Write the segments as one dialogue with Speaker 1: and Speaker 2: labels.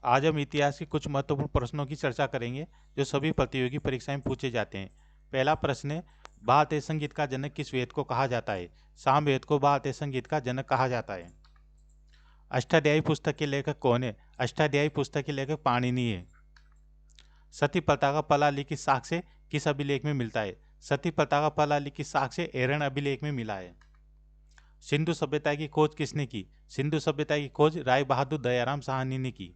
Speaker 1: आज हम इतिहास के कुछ महत्वपूर्ण प्रश्नों की चर्चा करेंगे जो सभी प्रतियोगी परीक्षाएं में पूछे जाते हैं। पहला प्रश्न है, भारतीय संगीत का जनक किस वेद को कहा जाता है? सामवेद को भारतीय संगीत का जनक कहा जाता है। अष्टाध्यायी पुस्तक के लेखक कौन है? अष्टाध्यायी पुस्तक के लेखक पाणिनि है। सती प्रथा का पहला लिखित साक्ष्य किस अभिलेख में मिलता है? सती प्रथा का पहला लिखित साक्ष्य एरन अभिलेख में मिला है। सिंधु सभ्यता की खोज किसने की? सिंधु सभ्यता की खोज राय बहादुर दयाराम साहनी ने की।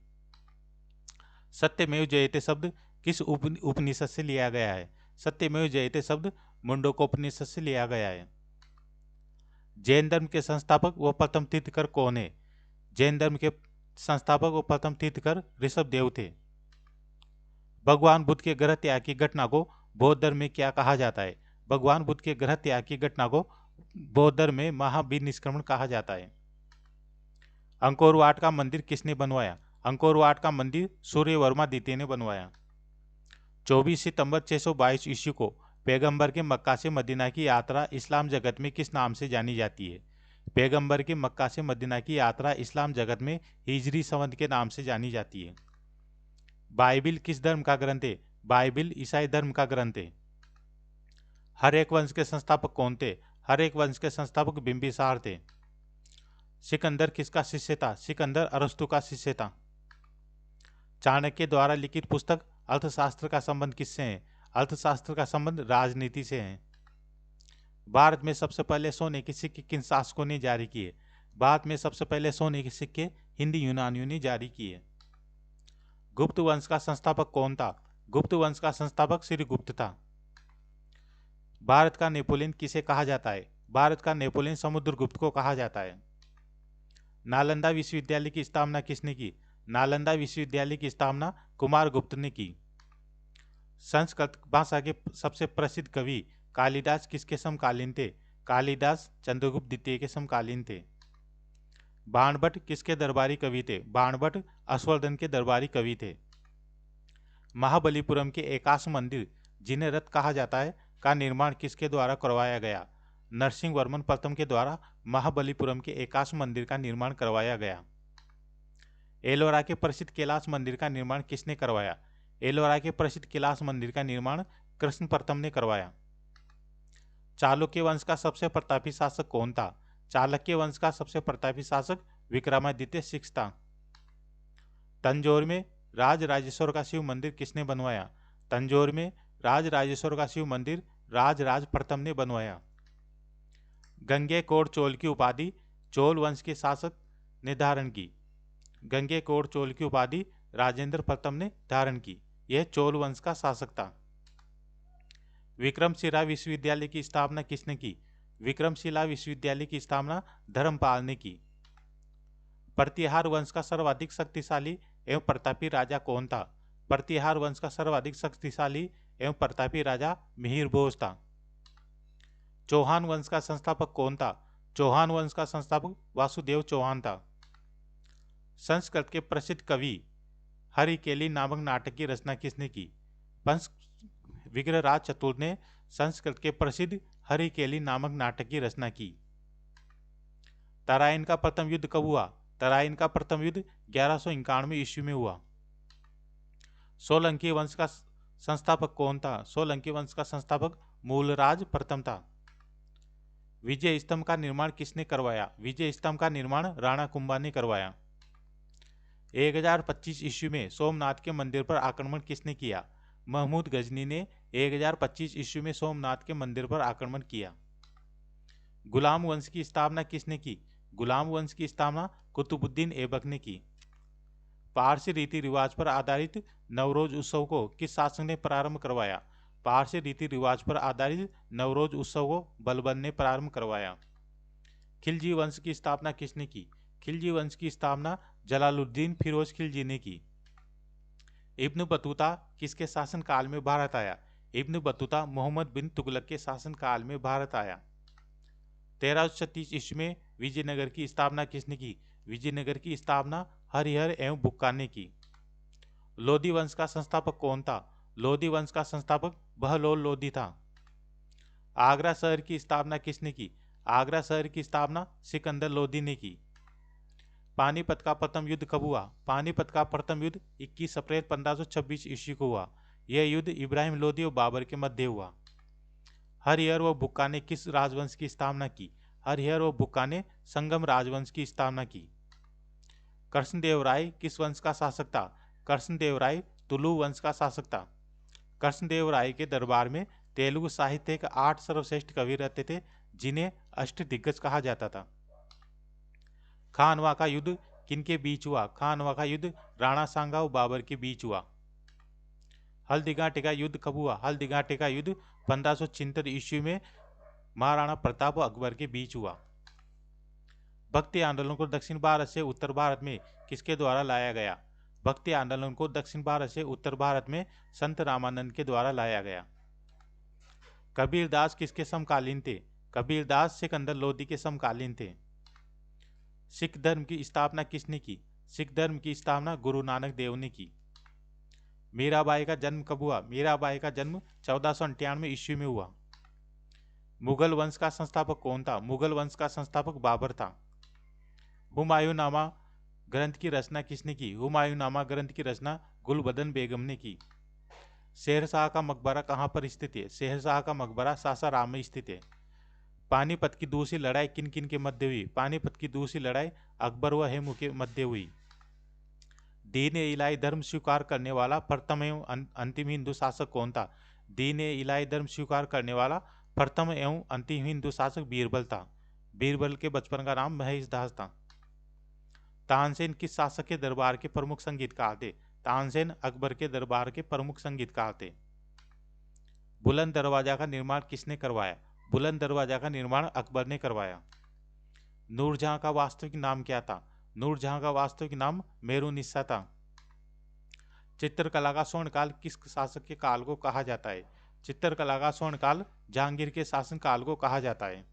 Speaker 1: सत्यमेव जयते शब्द किस उपनिषद से लिया गया है? सत्यमेव जयते शब्द मुंडकोपनिषद से लिया गया है। जैन धर्म के संस्थापक व प्रथम तीर्थकर कौन है? जैन धर्म के संस्थापक व प्रथम तीर्थकर ऋषभ देव थे। भगवान बुद्ध के ग्रह त्याग की घटना को बौद्ध धर्म में क्या कहा जाता है? भगवान बुद्ध के ग्रह त्याग की घटना को बौद्ध धर्म में महाविनिष्क्रमण कहा जाता है। अंकोर वाट का मंदिर किसने बनवाया? अंकोर वाट का मंदिर सूर्यवर्मा द्वितीय ने बनवाया। 24 सितंबर 622 ईस्वी को पैगंबर के मक्का से मदीना की यात्रा इस्लाम जगत में किस नाम से जानी जाती है? पैगंबर के मक्का से मदीना की यात्रा इस्लाम जगत में हिजरी संवत के नाम से जानी जाती है। बाइबिल किस धर्म का ग्रंथ है? बाइबिल ईसाई धर्म का ग्रंथ है। हर एक वंश के संस्थापक कौन थे? हर एक वंश के संस्थापक बिंबिसार थे। सिकंदर किसका शिष्य था? सिकंदर अरस्तु का शिष्य था। चाणक्य द्वारा लिखित पुस्तक अर्थशास्त्र का संबंध किससे है? अर्थशास्त्र का संबंध राजनीति से है। भारत में सबसे पहले सोने के सिक्के किन शासकों ने जारी किए? भारत में सबसे पहले सोने के सिक्के हिंदी यूनानियों ने जारी किए। गुप्त वंश का संस्थापक कौन था? गुप्त वंश का संस्थापक श्रीगुप्त था। भारत का नेपोलियन किसे कहा जाता है? भारत का नेपोलियन समुद्रगुप्त को कहा जाता है। नालंदा विश्वविद्यालय की स्थापना किसने की? नालंदा विश्वविद्यालय की स्थापना कुमारगुप्त ने की। संस्कृत भाषा के सबसे प्रसिद्ध कवि कालिदास किसके समकालीन थे? कालिदास चंद्रगुप्त द्वितीय के समकालीन थे। बाणभट्ट किसके दरबारी कवि थे? बाणभट्ट अश्ववर्धन के दरबारी कवि थे। महाबलीपुरम के एकाश मंदिर जिन्हें रथ कहा जाता है का निर्माण किसके द्वारा करवाया गया? नरसिंह वर्मन प्रथम के द्वारा महाबलीपुरम के एकाश मंदिर का निर्माण करवाया गया। एलोरा के प्रसिद्ध कैलाश मंदिर का निर्माण किसने करवाया? एलोरा के प्रसिद्ध कैलाश मंदिर का निर्माण कृष्ण प्रथम ने करवाया। चालुक्य वंश का सबसे प्रतापी शासक कौन था? चालुक्य वंश का सबसे प्रतापी शासक विक्रमादित्य सिक्स था। तंजौर में राज राजेश्वर का शिव मंदिर किसने बनवाया? तंजौर में राज राजेश्वर का शिव मंदिर राज प्रथम ने बनवाया। गंगेकोर चोल की उपाधि चोल वंश के शासक ने धारण की। गंगेकोर चोल की उपाधि राजेंद्र प्रथम ने धारण की। यह चोल वंश का शासक था। विक्रमशिला विश्वविद्यालय की स्थापना किसने की? विक्रमशिला विश्वविद्यालय की स्थापना धर्मपाल ने की। प्रतिहार वंश का सर्वाधिक शक्तिशाली एवं प्रतापी राजा कौन था? प्रतिहार वंश का सर्वाधिक शक्तिशाली एवं प्रतापी राजा मिहिर भोज था। चौहान वंश का संस्थापक कौन था? चौहान वंश का संस्थापक वासुदेव चौहान था। संस्कृत के प्रसिद्ध कवि हरिकेली नामक नाटक की रचना किसने की? पंच विग्रहराज चतुर्थ ने संस्कृत के प्रसिद्ध हरिकेली नामक नाटक की रचना की। तराइन का प्रथम युद्ध कब हुआ? तराइन का प्रथम युद्ध 1191 ईस्वी में हुआ। सोलंकी वंश का संस्थापक कौन था? सोलंकी वंश का संस्थापक मूलराज प्रथम था। विजय स्तंभ का निर्माण किसने करवाया? विजय स्तंभ का निर्माण राणा कुंभा ने करवाया। 1025 ईस्वी में सोमनाथ के मंदिर पर आक्रमण किसने किया? महमूद गजनी ने 1025 ईस्वी में सोमनाथ के मंदिर पर आक्रमण किया। गुलाम वंश की स्थापना किसने की? गुलाम वंश की स्थापना कुतुबुद्दीन ऐबक ने की। पारसी रीति रिवाज पर आधारित नवरोज उत्सव को किस शासक ने प्रारंभ करवाया? पारसी रीति रिवाज पर आधारित नवरोज उत्सव को बलबन ने प्रारंभ करवाया। खिलजी वंश की स्थापना किसने की? खिलजी वंश की स्थापना जलालुद्दीन फिरोज खिलजी ने की। इब्न बतूता किसके शासन काल में भारत आया? इब्न बतूता मोहम्मद बिन तुगलक के शासन काल में भारत आया। 1336 ईस्वी में विजयनगर की स्थापना किसने की? विजयनगर की स्थापना हरिहर एवं बुक्का ने की। लोधी वंश का संस्थापक कौन था? लोधी वंश का संस्थापक बहलोल लोधी था। आगरा शहर की स्थापना किसने की? आगरा शहर की स्थापना सिकंदर लोधी ने की। पानीपत का प्रथम युद्ध कब हुआ? पानीपत का प्रथम युद्ध 21 अप्रैल 1526 ईस्वी को हुआ। यह युद्ध इब्राहिम लोदी और बाबर के मध्य हुआ। हरिहर व बुक्का ने किस राजवंश की स्थापना की? हरिहर व बुक्का ने संगम राजवंश की स्थापना की। कृष्णदेवराय किस वंश का शासक था? कृष्णदेवराय तुलु वंश का शासक था। कृष्णदेवराय के दरबार में तेलुगु साहित्य के 8 सर्वश्रेष्ठ कवि रहते थे, जिन्हें अष्टदिग्गज कहा जाता था। खानवा का युद्ध किनके बीच हुआ? खानवा का युद्ध राणा सांगा और बाबर के बीच हुआ। हल्दीघाटी का युद्ध कब हुआ? हल्दीघाटी का युद्ध 1576 ईस्वी में महाराणा प्रताप और अकबर के बीच हुआ। भक्ति आंदोलन को दक्षिण भारत से उत्तर भारत में किसके द्वारा लाया गया? भक्ति आंदोलन को दक्षिण भारत से उत्तर भारत में संत रामानंद के द्वारा लाया गया। कबीरदास किसके समकालीन थे? कबीरदास सिकंदर लोदी के समकालीन थे। सिख धर्म की स्थापना किसने की? सिख धर्म की स्थापना गुरु नानक देव ने की। मीराबाई का जन्म कब हुआ? मीराबाई का जन्म 1498 ईस्वी में हुआ। मुगल वंश का संस्थापक कौन था? मुगल वंश का संस्थापक बाबर था। हुमायूंनामा ग्रंथ की रचना किसने की? हुमायूंनामा ग्रंथ की रचना गुलबदन बेगम ने की। शेरशाह का मकबरा कहाँ पर स्थित है? शेरशाह का मकबरा सासाराम में स्थित है। पानीपत की दूसरी लड़ाई किन किन के मध्य हुई? पानीपत की दूसरी लड़ाई अकबर व हेमू के मध्य हुई। दीन इलाही धर्म स्वीकार करने वाला प्रथम एवं अंतिम हिंदू शासक कौन था? दीन इलाही धर्म स्वीकार करने वाला प्रथम एवं अंतिम हिंदू शासक बीरबल था। बीरबल के बचपन का नाम महेश दास था। तानसेन किस शासक के दरबार के प्रमुख संगीतकार थे? तानसेन अकबर के दरबार के प्रमुख संगीतकार थे। बुलंद दरवाजा का निर्माण किसने करवाया? बुलंद दरवाजा का निर्माण अकबर ने करवाया। नूरजहां का वास्तविक नाम क्या था? नूरजहां का वास्तविक नाम मेरुनिस्सा था। चित्रकला का स्वर्णकाल किस शासक के काल को कहा जाता है? चित्रकला का स्वर्णकाल जहांगीर के शासन काल को कहा जाता है।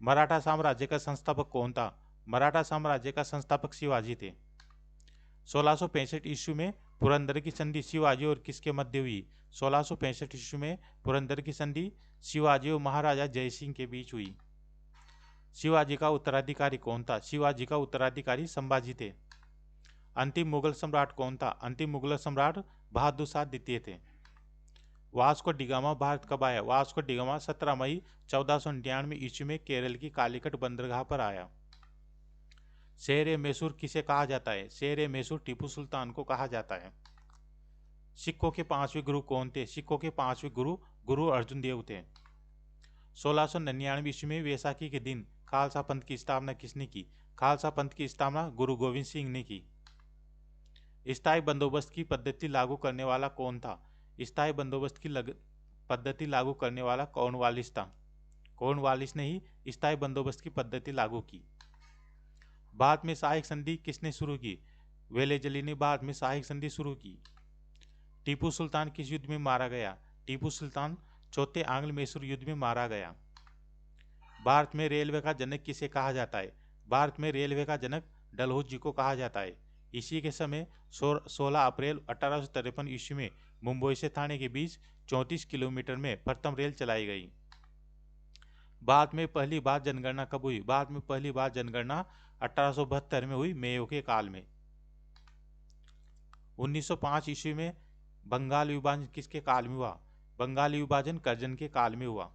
Speaker 1: मराठा साम्राज्य का संस्थापक कौन था? मराठा साम्राज्य का संस्थापक शिवाजी थे। 1665 ईस्वी में पुरंदर की संधि शिवाजी और किसके मध्य हुई? 1665 ईस्वी में पुरंदर की संधि शिवाजी और महाराजा जयसिंह के बीच हुई। शिवाजी का उत्तराधिकारी कौन था? शिवाजी का उत्तराधिकारी संभाजी थे। अंतिम मुगल सम्राट कौन था? अंतिम मुगल सम्राट बहादुर शाह द्वितीय थे। वास्को डिगामा भारत कब आया? वास्को डिगामा 17 मई 1499 ईस्वी में केरल की कालीकट बंदरगाह पर आया। शेर मैसूर किसे कहा जाता है? शेर मैसूर टीपू सुल्तान को कहा जाता है। सिखों के 5वें गुरु कौन थे? सिखों के 5वें गुरु गुरु अर्जुन देव थे। 1699 ईस्वी में वैसाखी के दिन खालसा पंथ की स्थापना किसने की? खालसा पंथ की स्थापना गुरु गोविंद सिंह ने की। स्थायी बंदोबस्त की पद्धति लागू करने वाला कौन था? स्थायी बंदोबस्त की पद्धति लागू करने वाला कॉर्नवालिस था। कॉर्नवालिस ने ही स्थायी बंदोबस्त की पद्धति लागू की। भारत में सहायक संधि किसने शुरू की? वेलेजली ने भारत में सहायक संधि शुरू की। टीपू सुल्तान किस युद्ध में मारा गया? टीपू सुल्तान चौथे आंग्ल मैसूर युद्ध में मारा गया। भारत में रेलवे का जनक किसे कहा जाता है? भारत में रेलवे का जनक डलहौजी जी को कहा जाता है। इसी के समय 16 अप्रैल 1853 ईस्वी में मुंबई से ठाणे के बीच 34 किलोमीटर में प्रथम रेल चलाई गई। भारत में पहली बार जनगणना कब हुई? भारत में पहली बार जनगणना 1872 में हुई, मेयो के काल में। 1905 ईस्वी में बंगाल विभाजन किसके काल में हुआ? बंगाल विभाजन कर्जन के काल में हुआ।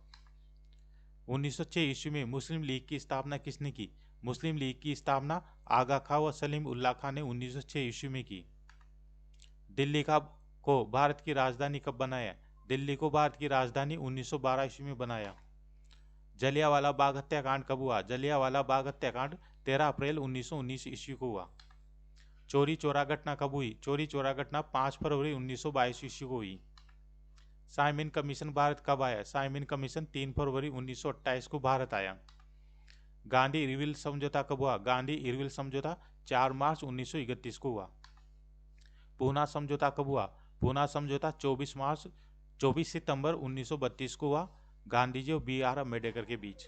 Speaker 1: 1906 ईस्वी में मुस्लिम लीग की स्थापना किसने की? मुस्लिम लीग की स्थापना आगा खां व सलीम उल्लाह खां ने 1906 ईस्वी में की। दिल्ली को भारत की राजधानी कब बनाया? दिल्ली को भारत की राजधानी 1912 ईस्वी में बनाया। जलियांवाला बाग हत्याकांड कब हुआ? जलियांवाला बाग हत्याकांड 13 अप्रैल 1919 ईस्वी को हुआ। चोरी चोरा घटना कब हुई? चोरी चोरा घटना 5 फरवरी 1922 ईस्वी को हुई। साइमन कमीशन भारत कब आया? साइमन कमीशन 3 फरवरी 1928 को भारत आया। गांधी इरविल समझौता कब हुआ? गांधी इरविल समझौता 4 मार्च 1931 को हुआ। पूना समझौता कब हुआ? पूना समझौता 24 सितंबर 1932 को हुआ, गांधी जी और BR अम्बेडकर के बीच।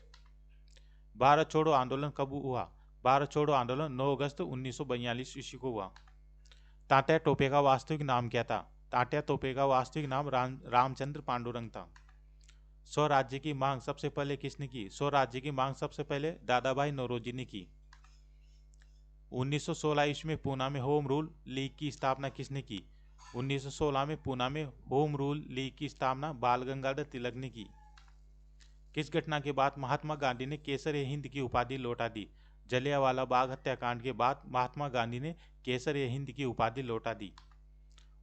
Speaker 1: भारत छोड़ो आंदोलन कब हुआ? भारत छोड़ो आंदोलन 9 अगस्त 1942 ईस्वी को हुआ। तात्या टोपे का वास्तविक नाम क्या था? तात्या टोपे का वास्तविक नाम रामचंद्र पांडुरंग था। स्वराज्य की मांग सबसे पहले किसने की? स्वराज्य की मांग सबसे पहले दादा भाई नौरोजी ने की। 1916 ईस्वी में पूना में होम रूल लीग की स्थापना किसने की? 1916 में पूना में होम रूल लीग की स्थापना बाल गंगाधर तिलक ने की। किस घटना के बाद महात्मा गांधी ने केसर हिंद की उपाधि लौटा दी? जलियांवाला बाग हत्याकांड के बाद महात्मा गांधी ने केसर हिंद की उपाधि लौटा दी।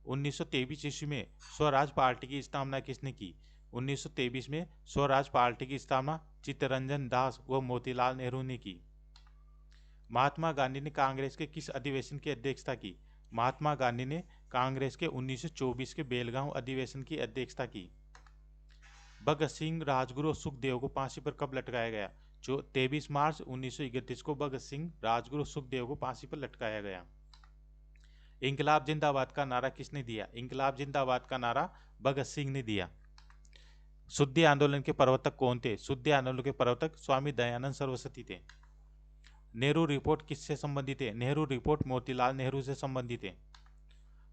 Speaker 1: 1923 ईस्वी में स्वराज पार्टी की स्थापना किसने की? 1923 में स्वराज पार्टी की स्थापना चित्तरंजन दास व मोतीलाल नेहरू ने की। महात्मा गांधी ने कांग्रेस के किस अधिवेशन की अध्यक्षता की? महात्मा गांधी ने कांग्रेस के 1924 के बेलगांव अधिवेशन की अध्यक्षता की। भगत सिंह, राजगुरु और सुखदेव को फांसी पर कब लटकाया गया? जो 23 मार्च 1931 को भगत सिंह, राजगुरु, सुखदेव को फांसी पर लटकाया गया। इंकलाब जिंदाबाद का नारा किसने दिया? इंकलाब जिंदाबाद का नारा भगत सिंह ने दिया। शुद्धि आंदोलन के प्रवर्तक कौन थे? शुद्धि आंदोलन के प्रवर्तक स्वामी दयानंद सरस्वती थे। नेहरू रिपोर्ट किससे संबंधित है? नेहरू रिपोर्ट मोतीलाल नेहरू से संबंधित है।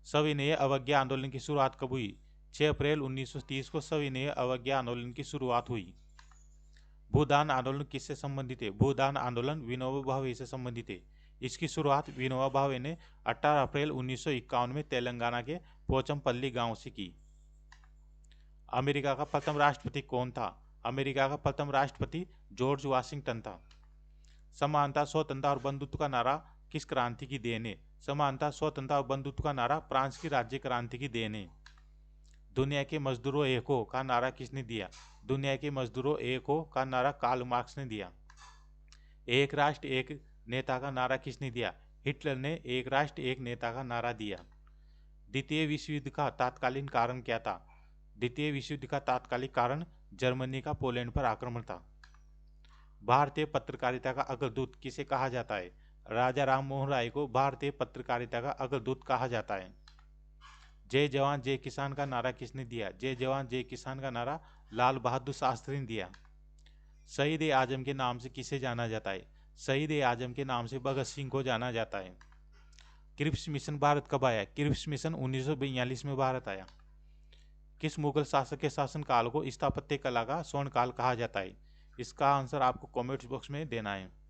Speaker 1: सविनय अवज्ञा आंदोलन की शुरुआत कब हुई? 6 अप्रैल 1930 को सविनय अवज्ञा आंदोलन की शुरुआत हुई। भूदान आंदोलन किससे संबंधित है? भूदान आंदोलन विनोबा भावे से संबंधित है। इसकी शुरुआत विनोबा भावे ने 18 अप्रैल 1951 में तेलंगाना के पोचमपल्ली गांव से की। अमेरिका का प्रथम राष्ट्रपति कौन था? अमेरिका का प्रथम राष्ट्रपति जॉर्ज वाशिंगटन था। समानता, स्वतंत्रता और बंधुत्व का नारा किस क्रांति की देन है? समानता, स्वतंत्रता और बंधुत्व का नारा फ्रांस की राज्य क्रांति की देन है। दुनिया के मजदूरों एक हो का नारा किसने दिया? दुनिया के मजदूरों एक हो का नारा कार्ल मार्क्स ने दिया। एक राष्ट्र एक नेता का नारा किसने दिया? हिटलर ने एक राष्ट्र एक नेता का नारा दिया। द्वितीय विश्व युद्ध का तात्कालीन कारण क्या था? द्वितीय विश्व युद्ध का तात्कालिक कारण जर्मनी का पोलैंड पर आक्रमण था। भारतीय पत्रकारिता का अग्रदूत किसे कहा जाता है? राजा राम मोहन राय को भारतीय पत्रकारिता का अग्रदूत कहा जाता है। जय जवान जय किसान का नारा किसने दिया? जय जवान जय किसान का नारा लाल बहादुर शास्त्री ने दिया। शहीद ए आजम के नाम से किसे जाना जाता है? शहीद ए आजम के नाम से भगत सिंह को जाना जाता है। क्रिप्स मिशन भारत कब आया? क्रिप्स मिशन 1942 में भारत आया। किस मुगल शासक के शासनकाल को स्थापत्य कला का स्वर्ण काल कहा जाता है? इसका आंसर आपको कमेंट बॉक्स में देना है।